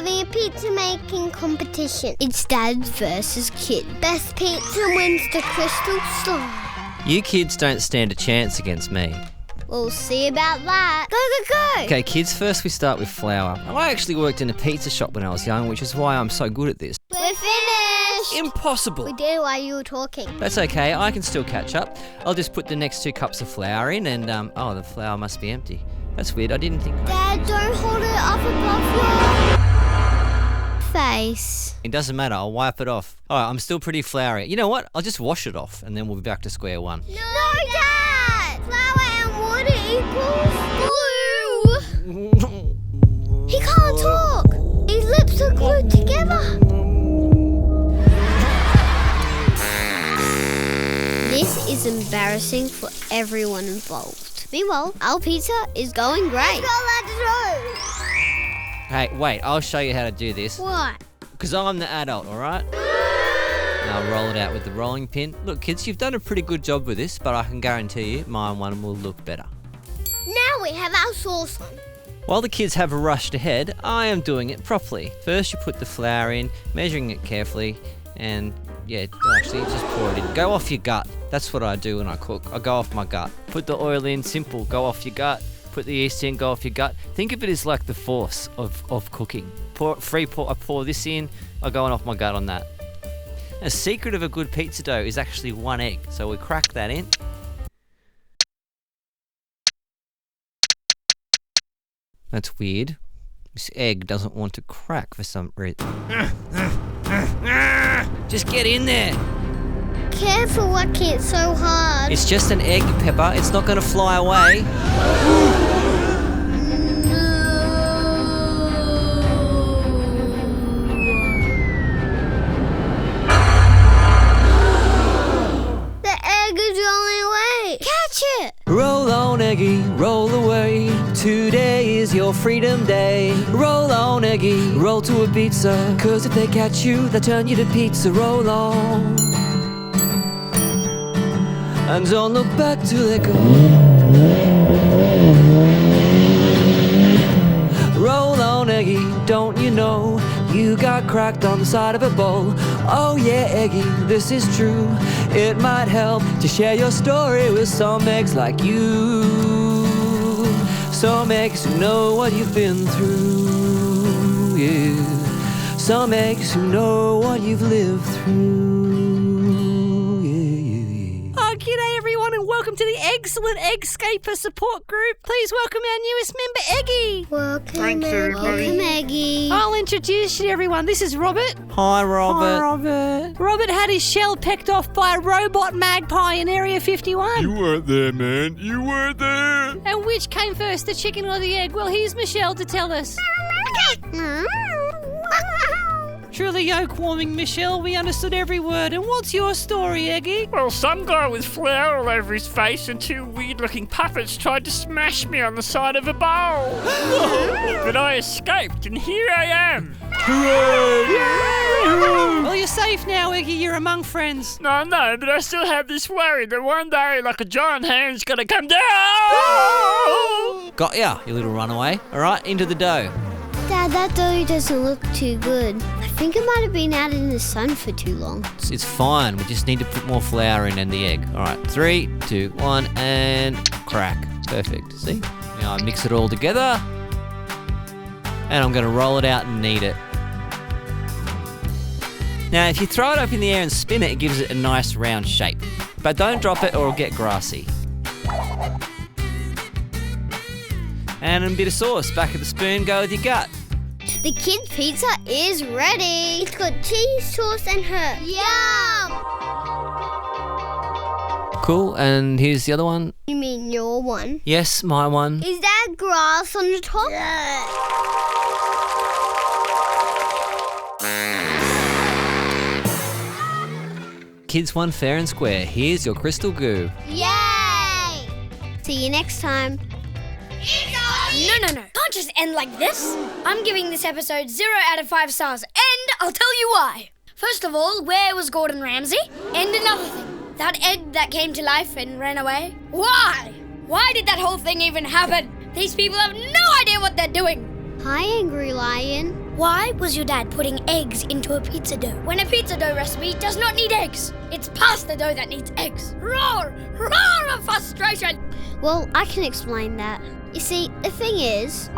having a pizza making competition. It's Dad versus Kid. Best pizza wins the crystal slime. You kids don't stand a chance against me. We'll see about that. Go! Okay, kids, first we start with flour. I actually worked in a pizza shop when I was young, which is why I'm so good at this. We're finished! Impossible! We did while you were talking. That's okay, I can still catch up. I'll just put the next 2 cups of flour in and, the flour must be empty. That's weird, I didn't think... Dad, don't hold it up above your face. It doesn't matter, I'll wipe it off. Alright, I'm still pretty floury. You know what? I'll just wash it off and then we'll be back to square one. No, Dad! Flour and water equals glue! He can't talk! His lips are glued together! This is embarrassing for everyone involved. Meanwhile, our pizza is going great. Hey, wait, I'll show you how to do this. What? Because I'm the adult, alright? Now I'll roll it out with the rolling pin. Look, kids, you've done a pretty good job with this, but I can guarantee you my one will look better. Now we have our sauce on. While the kids have rushed ahead, I am doing it properly. First you put the flour in, measuring it carefully, and actually just pour it in. Go off your gut. That's what I do when I cook. I go off my gut. Put the oil in, simple, go off your gut. Put the yeast in, go off your gut. Think of it as like the force of cooking. I pour this in, I'm going off my gut on that. A secret of a good pizza dough is actually 1 egg. So we crack that in. That's weird. This egg doesn't want to crack for some reason. Just get in there. Careful working it so hard. It's just an egg, Peppa. It's not going to fly away. The egg is rolling away. Catch it. Roll on, Eggy, roll away. Today is your freedom day. Roll on, Eggy, roll to a pizza. 'Cause if they catch you, they'll turn you to pizza. Roll on. And don't look back till they go. Roll on, Eggy, don't you know you got cracked on the side of a bowl? Oh yeah, Eggy, this is true. It might help to share your story with some eggs like you. Some eggs who know what you've been through, yeah. Some eggs who know what you've lived through. G'day everyone and welcome to the excellent Eggscaper support group. Please welcome our newest member, Eggy. Welcome, Eggy. I'll introduce you to everyone. This is Robert. Hi, Robert. Robert had his shell pecked off by a robot magpie in Area 51. You weren't there, man. You weren't there. And which came first, the chicken or the egg? Well, here's Michelle to tell us. Truly yolk-warming, Michelle. We understood every word. And what's your story, Eggy? Well, some guy with flour all over his face and 2 weird-looking puppets tried to smash me on the side of a bowl. But I escaped, and here I am. Hooray! Well, you're safe now, Eggy. You're among friends. No, but I still have this worry that one day, like a giant hand's gonna come down. Got ya, you little runaway. All right, into the dough. Dad, that dough doesn't look too good. I think it might have been out in the sun for too long. It's fine. We just need to put more flour in and the egg. All right, 3, 2, 1, and crack. Perfect. See? Now I mix it all together. And I'm going to roll it out and knead it. Now, if you throw it up in the air and spin it, it gives it a nice round shape. But don't drop it or it'll get grassy. And a bit of sauce. Back of the spoon, go with your gut. The kid pizza is ready. It's got cheese, sauce, and herb. Yum! Cool, and here's the other one. You mean your one? Yes, my one. Is that grass on the top? Kids won fair and square. Here's your crystal goo. Yay! See you next time. No. Can't just end like this. I'm giving this episode 0 out of 5 stars, and I'll tell you why. First of all, where was Gordon Ramsay? And another thing, that egg that came to life and ran away. Why? Why did that whole thing even happen? These people have no idea what they're doing. Hi, Angry Lion. Why was your dad putting eggs into a pizza dough when a pizza dough recipe does not need eggs? It's pasta dough that needs eggs. Roar! Roar of frustration! Well, I can explain that. You see, the thing is,